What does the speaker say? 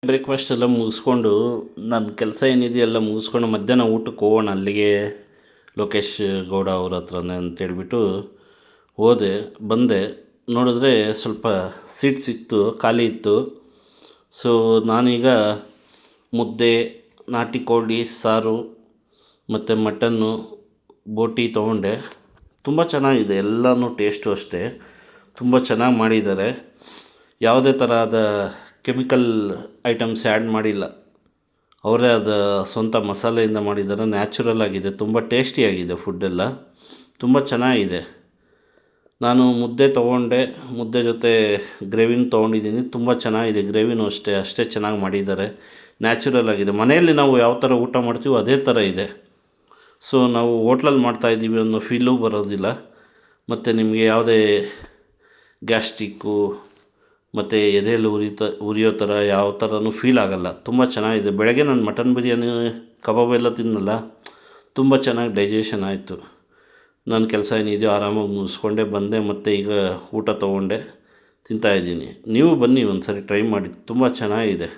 Breakfast ಎಲ್ಲ ಮುಗಿಸ್ಕೊಂಡು ನನ್ನ ಕೆಲಸ ಏನಿದೆಯೆಲ್ಲ ಮುಗಿಸ್ಕೊಂಡು ಮಧ್ಯಾಹ್ನ ಊಟಕ್ಕೆ ಹೋಗೋಣ ಅಲ್ಲಿಗೆ ಲೋಕೇಶ್ ಗೌಡ ಅವ್ರ ಹತ್ರನೇ ಅಂತೇಳ್ಬಿಟ್ಟು ಹೋದೆ. ಬಂದೆ, ನೋಡಿದ್ರೆ ಸ್ವಲ್ಪ ಸೀಟ್ ಸಿಕ್ತು, ಖಾಲಿ ಇತ್ತು. ಸೊ ನಾನೀಗ ಮುದ್ದೆ, ನಾಟಿ ಕೋಳಿ ಸಾರು ಮತ್ತು ಮಟನ್ನು, ಬೋಟಿ ತೊಗೊಂಡೆ. ತುಂಬ ಚೆನ್ನಾಗಿದೆ, ಎಲ್ಲನೂ ಟೇಸ್ಟು ಅಷ್ಟೇ ತುಂಬ ಚೆನ್ನಾಗಿ ಮಾಡಿದ್ದಾರೆ. ಯಾವುದೇ ಥರದ ಕೆಮಿಕಲ್ ಐಟಮ್ಸ್ ಆ್ಯಡ್ ಮಾಡಿಲ್ಲ, ಅವರೇ ಆದ ಸ್ವಂತ ಮಸಾಲೆಯಿಂದ ಮಾಡಿದ್ದಾರೆ. ನ್ಯಾಚುರಲ್ ಆಗಿದೆ, ತುಂಬ ಟೇಸ್ಟಿಯಾಗಿದೆ ಫುಡ್ಡೆಲ್ಲ, ತುಂಬ ಚೆನ್ನಾಗಿದೆ. ನಾನು ಮುದ್ದೆ ತೊಗೊಂಡೆ, ಮುದ್ದೆ ಜೊತೆ ಗ್ರೇವಿನ ತೊಗೊಂಡಿದ್ದೀನಿ. ತುಂಬ ಚೆನ್ನಾಗಿದೆ, ಗ್ರೇವಿನೂ ಅಷ್ಟೇ ಚೆನ್ನಾಗಿ ಮಾಡಿದ್ದಾರೆ. ನ್ಯಾಚುರಲ್ ಆಗಿದೆ, ಮನೆಯಲ್ಲಿ ನಾವು ಯಾವ ಥರ ಊಟ ಮಾಡ್ತೀವೋ ಅದೇ ಥರ ಇದೆ. ಸೊ ನಾವು ಹೋಟ್ಲಲ್ಲಿ ಮಾಡ್ತಾಯಿದ್ದೀವಿ ಅನ್ನೋ ಫೀಲೂ ಬರೋದಿಲ್ಲ. ಮತ್ತು ನಿಮಗೆ ಯಾವುದೇ ಗ್ಯಾಸ್ಟ್ರಿಕ್ಕು ಮತ್ತು ಎದೆಯಲ್ಲಿ ಉರಿಯೋ ಥರ ಯಾವ ಥರನೂ ಫೀಲ್ ಆಗೋಲ್ಲ. ತುಂಬ ಚೆನ್ನಾಗಿದೆ. ಬೆಳಗ್ಗೆ ನಾನು ಮಟನ್ ಬಿರಿಯಾನಿ ಕಬಾಬ್ ಎಲ್ಲ ತಿನ್ನಲ್ಲ, ತುಂಬ ಚೆನ್ನಾಗಿ ಡೈಜೆಷನ್ ಆಯಿತು. ನನ್ನ ಕೆಲಸ ಏನಿದೆಯೋ ಆರಾಮಾಗಿ ಮುಗಿಸ್ಕೊಂಡೆ ಬಂದೆ. ಮತ್ತು ಈಗ ಊಟ ತೊಗೊಂಡೆ ತಿಂತಾಯಿದ್ದೀನಿ. ನೀವು ಬನ್ನಿ ಒಂದು ಸರಿ ಟ್ರೈ ಮಾಡಿ, ತುಂಬ ಚೆನ್ನಾಗಿದೆ.